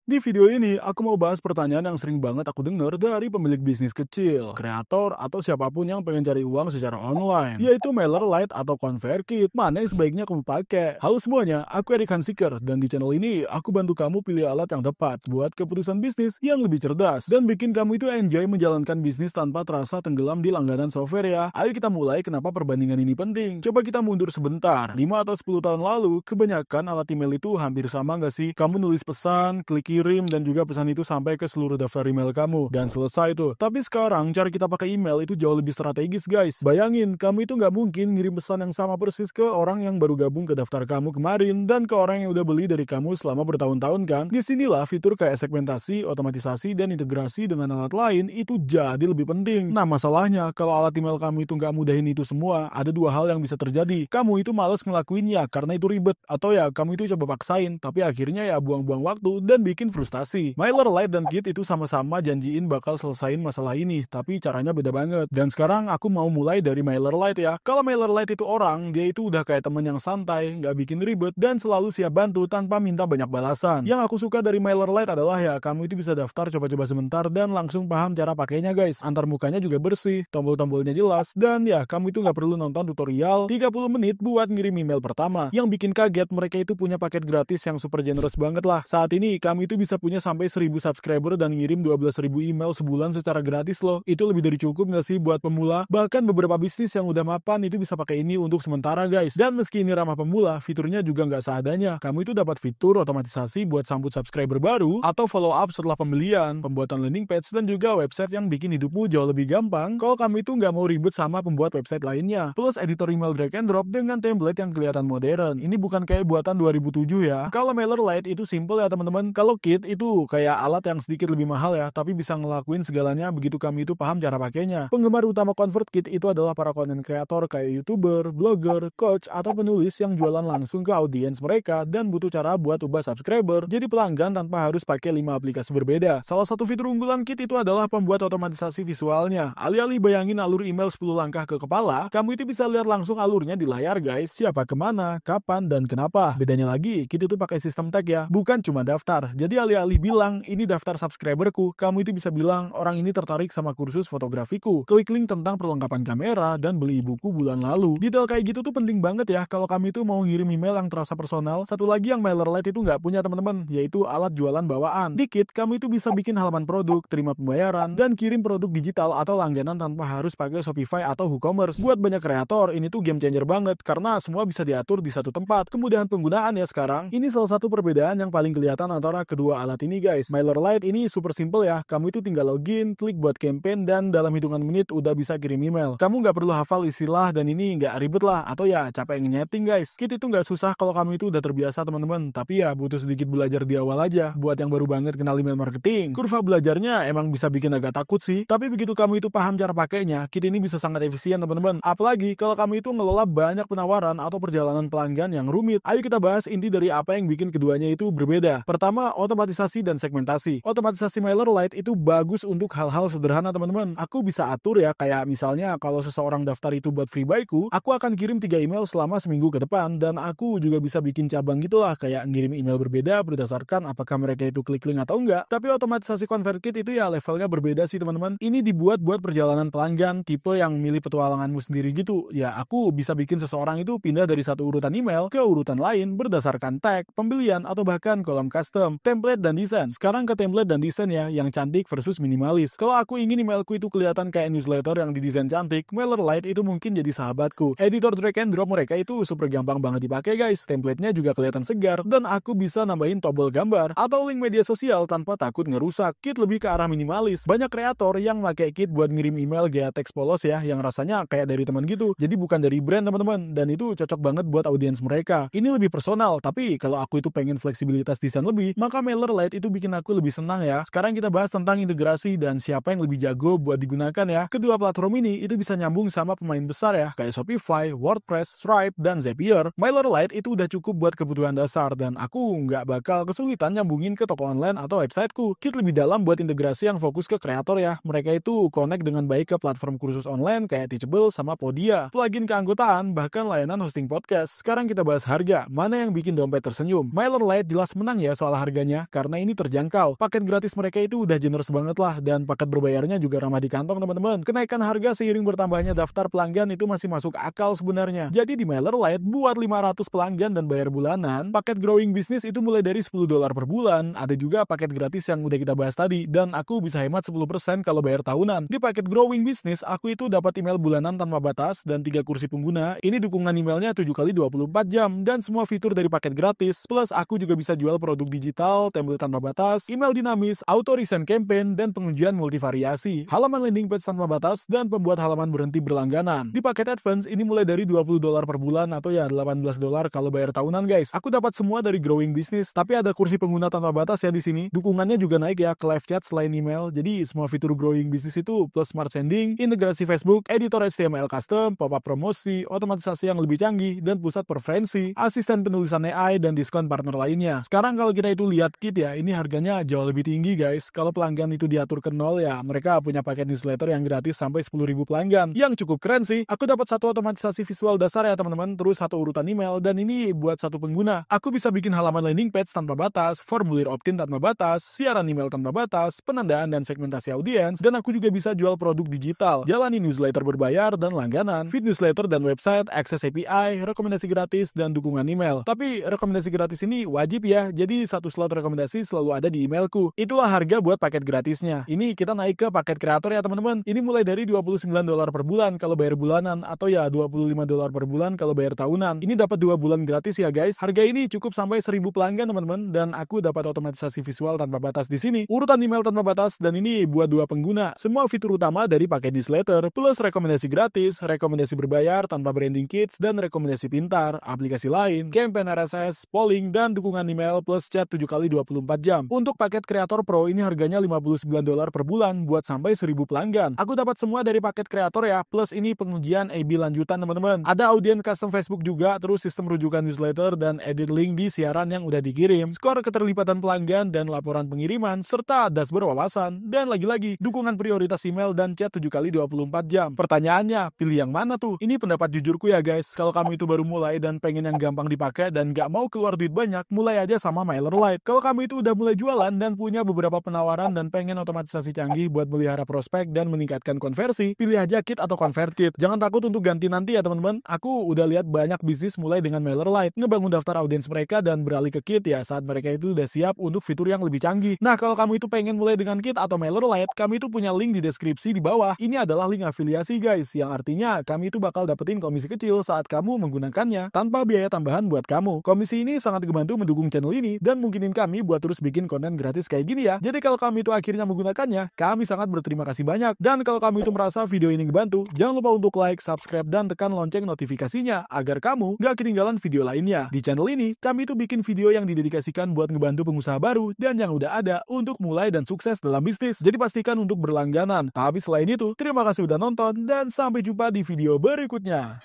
Di video ini, aku mau bahas pertanyaan yang sering banget aku dengar dari pemilik bisnis kecil, kreator, atau siapapun yang pengen cari uang secara online, yaitu MailerLite atau ConvertKit. Mana yang sebaiknya kamu pakai? Halo semuanya, aku Erik Hansiker, dan di channel ini aku bantu kamu pilih alat yang tepat buat keputusan bisnis yang lebih cerdas dan bikin kamu itu enjoy menjalankan bisnis tanpa terasa tenggelam di langganan software ya. Ayo kita mulai kenapa perbandingan ini penting. Coba kita mundur sebentar. 5 atau 10 tahun lalu, kebanyakan alat email itu hampir sama nggak sih? Kamu nulis pesan, klik kirim, dan juga pesan itu sampai ke seluruh daftar email kamu. Dan selesai tuh. Tapi sekarang, cara kita pakai email itu jauh lebih strategis guys. Bayangin, kamu itu nggak mungkin ngirim pesan yang sama persis ke orang yang baru gabung ke daftar kamu kemarin, dan ke orang yang udah beli dari kamu selama bertahun-tahun kan. Disinilah fitur kayak segmentasi, otomatisasi, dan integrasi dengan alat lain itu jadi lebih penting. Nah masalahnya, kalau alat email kamu itu nggak mudahin itu semua, ada dua hal yang bisa terjadi. Kamu itu males ngelakuinnya karena itu ribet, atau ya kamu itu coba paksain, tapi akhirnya ya buang-buang waktu dan bikin frustasi. MailerLite dan Kit itu sama-sama janjiin bakal selesain masalah ini, tapi caranya beda banget. Dan sekarang aku mau mulai dari MailerLite ya. Kalau MailerLite itu orang, dia itu udah kayak temen yang santai, nggak bikin ribet, dan selalu siap bantu tanpa minta banyak balasan. Yang aku suka dari MailerLite adalah ya, kamu itu bisa daftar coba-coba sebentar dan langsung paham cara pakainya guys. Antar mukanya juga bersih, tombol-tombolnya jelas, dan ya kamu itu nggak perlu nonton tutorial 30 menit buat ngirim email pertama. Yang bikin kaget, mereka itu punya paket gratis yang super generous banget lah. Saat ini, kami itu bisa punya sampai 1000 subscriber dan ngirim 12.000 email sebulan secara gratis loh. Itu lebih dari cukup nggak sih buat pemula? Bahkan beberapa bisnis yang udah mapan itu bisa pakai ini untuk sementara guys. Dan meski ini ramah pemula, fiturnya juga nggak seadanya. Kamu itu dapat fitur otomatisasi buat sambut subscriber baru, atau follow up setelah pembelian, pembuatan landing page, dan juga website yang bikin hidupmu jauh lebih gampang kalau kamu itu nggak mau ribet sama pembuat website lainnya. Plus editor email drag and drop dengan template yang kelihatan modern. Ini bukan kayak buatan 2007 ya. Kalau MailerLite itu simple ya teman-teman. Kalau Kit itu kayak alat yang sedikit lebih mahal ya, tapi bisa ngelakuin segalanya begitu kami itu paham cara pakainya. Penggemar utama ConvertKit itu adalah para content creator kayak YouTuber, blogger, coach, atau penulis yang jualan langsung ke audiens mereka dan butuh cara buat ubah subscriber jadi pelanggan tanpa harus pakai 5 aplikasi berbeda. Salah satu fitur unggulan Kit itu adalah pembuat otomatisasi visualnya. Alih-alih bayangin alur email 10 langkah ke kepala, kamu itu bisa lihat langsung alurnya di layar guys, siapa kemana, kapan, dan kenapa. Bedanya lagi, Kit itu pakai sistem tag ya, bukan cuma daftar. Jadi alih-alih bilang, ini daftar subscriberku, kamu itu bisa bilang, orang ini tertarik sama kursus fotografiku. Klik link tentang perlengkapan kamera, dan beli buku bulan lalu. Detail kayak gitu tuh penting banget ya, kalau kami itu mau ngirim email yang terasa personal. Satu lagi yang MailerLite itu nggak punya teman-teman, yaitu alat jualan bawaan. Di Kit, kamu itu bisa bikin halaman produk, terima pembayaran, dan kirim produk digital atau langganan tanpa harus pakai Shopify atau WooCommerce. Buat banyak kreator, ini tuh game changer banget, karena semua bisa diatur di satu tempat. Kemudahan penggunaan ya sekarang, ini salah satu perbedaan yang paling kelihatan antara kedua alat ini guys. MailerLite ini super simple ya, kamu itu tinggal login, klik buat campaign, dan dalam hitungan menit udah bisa kirim email. Kamu nggak perlu hafal istilah dan ini nggak ribet lah, atau ya capek ngesetting guys. Kit itu nggak susah kalau kamu itu udah terbiasa teman-teman, tapi ya butuh sedikit belajar di awal aja. Buat yang baru banget kenal email marketing, kurva belajarnya emang bisa bikin agak takut sih, tapi begitu kamu itu paham cara pakainya, Kit ini bisa sangat efisien teman-teman. Apalagi kalau kamu itu ngelola banyak penawaran atau perjalanan pelanggan yang rumit. Ayo kita bahas inti dari apa yang bikin keduanya itu berbeda. Pertama, otomatisasi dan segmentasi. Otomatisasi MailerLite itu bagus untuk hal-hal sederhana teman-teman. Aku bisa atur ya, kayak misalnya kalau seseorang daftar itu buat free buy-ku, aku akan kirim 3 email selama seminggu ke depan, dan aku juga bisa bikin cabang gitulah, kayak ngirim email berbeda berdasarkan apakah mereka itu klik link atau enggak. Tapi otomatisasi ConvertKit itu ya levelnya berbeda sih teman-teman. Ini dibuat buat perjalanan pelanggan, tipe yang milih petualanganmu sendiri gitu. Ya aku bisa bikin seseorang itu pindah dari satu urutan email ke urutan lain berdasarkan tag, pembelian, atau bahkan kolom custom, template, dan desain. Sekarang ke template dan desain ya, yang cantik versus minimalis. Kalau aku ingin emailku itu kelihatan kayak newsletter yang didesain cantik, MailerLite itu mungkin jadi sahabatku. Editor drag and drop mereka itu super gampang banget dipakai guys. Template-nya juga kelihatan segar, dan aku bisa nambahin tombol gambar atau link media sosial tanpa takut ngerusak. Kit lebih ke arah minimalis. Banyak kreator yang pakai Kit buat ngirim email gaya teks polos ya, yang rasanya kayak dari teman gitu. Jadi bukan dari brand teman-teman, dan itu cocok banget buat audiens mereka. Ini lebih personal, tapi kalau aku itu pengen fleksibilitas desain lebih, maka MailerLite itu bikin aku lebih senang ya. Sekarang kita bahas tentang integrasi dan siapa yang lebih jago buat digunakan ya. Kedua platform ini itu bisa nyambung sama pemain besar ya, kayak Shopify, WordPress, Stripe, dan Zapier. MailerLite itu udah cukup buat kebutuhan dasar, dan aku nggak bakal kesulitan nyambungin ke toko online atau websiteku. Kit lebih dalam buat integrasi yang fokus ke kreator ya. Mereka itu connect dengan baik ke platform kursus online kayak Teachable sama Podia, plugin keanggotaan, bahkan layanan hosting podcast. Sekarang kita bahas harga, mana yang bikin dompet tersenyum. MailerLite jelas menang ya soal harganya. ya, karena ini terjangkau. Paket gratis mereka itu udah generous banget lah, dan paket berbayarnya juga ramah di kantong teman-teman. Kenaikan harga seiring bertambahnya daftar pelanggan itu masih masuk akal sebenarnya. Jadi di MailerLite buat 500 pelanggan dan bayar bulanan, paket growing business itu mulai dari $10 per bulan. Ada juga paket gratis yang udah kita bahas tadi, dan aku bisa hemat 10% kalau bayar tahunan. Di paket growing business, aku itu dapat email bulanan tanpa batas dan 3 kursi pengguna. Ini dukungan emailnya 7 kali 24 jam dan semua fitur dari paket gratis. Plus aku juga bisa jual produk digital, template tanpa batas, email dinamis, auto resend campaign, dan pengujian multivariasi, halaman landing page tanpa batas, dan pembuat halaman berhenti berlangganan. Di paket advance ini mulai dari $20 per bulan atau ya $18 kalau bayar tahunan guys. Aku dapat semua dari growing business, tapi ada kursi pengguna tanpa batas ya di sini. Dukungannya juga naik ya ke live chat selain email. Jadi semua fitur growing business itu plus smart sending, integrasi Facebook, editor HTML custom, pop-up promosi, otomatisasi yang lebih canggih, dan pusat preferensi, asisten penulisan AI, dan diskon partner lainnya. Sekarang kalau kita itu lihat kit ya, ini harganya jauh lebih tinggi guys. Kalau pelanggan itu diatur ke nol ya, mereka punya paket newsletter yang gratis sampai 10.000 pelanggan. Yang cukup keren sih. Aku dapat satu otomatisasi visual dasar ya teman-teman, terus satu urutan email, dan ini buat satu pengguna. Aku bisa bikin halaman landing page tanpa batas, formulir opt-in tanpa batas, siaran email tanpa batas, penandaan dan segmentasi audiens, dan aku juga bisa jual produk digital, jalani newsletter berbayar dan langganan, feed newsletter dan website, akses API, rekomendasi gratis, dan dukungan email. Tapi rekomendasi gratis ini wajib ya, jadi satu slot rekomendasi selalu ada di emailku. Itulah harga buat paket gratisnya. Ini kita naik ke paket kreator ya teman-teman. Ini mulai dari $29 per bulan kalau bayar bulanan, atau ya $25 per bulan kalau bayar tahunan. Ini dapat 2 bulan gratis ya guys. Harga ini cukup sampai 1.000 pelanggan teman-teman, dan aku dapat otomatisasi visual tanpa batas di sini, urutan email tanpa batas, dan ini buat 2 pengguna. Semua fitur utama dari paket newsletter, plus rekomendasi gratis, rekomendasi berbayar tanpa branding kits, dan rekomendasi pintar, aplikasi lain, campaign RSS, polling, dan dukungan email plus chat 7 kali 24 jam. Untuk paket kreator pro ini harganya $59 per bulan buat sampai 1.000 pelanggan. Aku dapat semua dari paket kreator ya, plus ini pengujian A/B lanjutan teman-teman. Ada audiens custom Facebook juga, terus sistem rujukan newsletter, dan edit link di siaran yang udah dikirim, skor keterlibatan pelanggan dan laporan pengiriman, serta dashboard wawasan, dan lagi-lagi dukungan prioritas email dan chat 7 kali 24 jam. Pertanyaannya, pilih yang mana tuh? Ini pendapat jujurku ya guys. Kalau kamu itu baru mulai dan pengen yang gampang dipakai dan gak mau keluar duit banyak, mulai aja sama MailerLite. Kalau kamu itu udah mulai jualan dan punya beberapa penawaran dan pengen otomatisasi canggih buat melihara prospek dan meningkatkan konversi, pilih aja Kit atau ConvertKit. Jangan takut untuk ganti nanti ya teman-teman. Aku udah lihat banyak bisnis mulai dengan MailerLite, ngebangun daftar audiens mereka dan beralih ke Kit ya saat mereka itu udah siap untuk fitur yang lebih canggih. Nah, kalau kamu itu pengen mulai dengan Kit atau MailerLite, kami itu punya link di deskripsi di bawah. Ini adalah link afiliasi guys, yang artinya kami itu bakal dapetin komisi kecil saat kamu menggunakannya tanpa biaya tambahan buat kamu. Komisi ini sangat membantu mendukung channel ini dan mungkinin kami buat terus bikin konten gratis kayak gini ya. Jadi kalau kamu itu akhirnya menggunakannya, kami sangat berterima kasih banyak. Dan kalau kamu itu merasa video ini ngebantu, jangan lupa untuk like, subscribe, dan tekan lonceng notifikasinya agar kamu gak ketinggalan video lainnya. Di channel ini, kami itu bikin video yang didedikasikan buat ngebantu pengusaha baru dan yang udah ada untuk mulai dan sukses dalam bisnis. Jadi pastikan untuk berlangganan. Tapi selain itu, terima kasih udah nonton dan sampai jumpa di video berikutnya.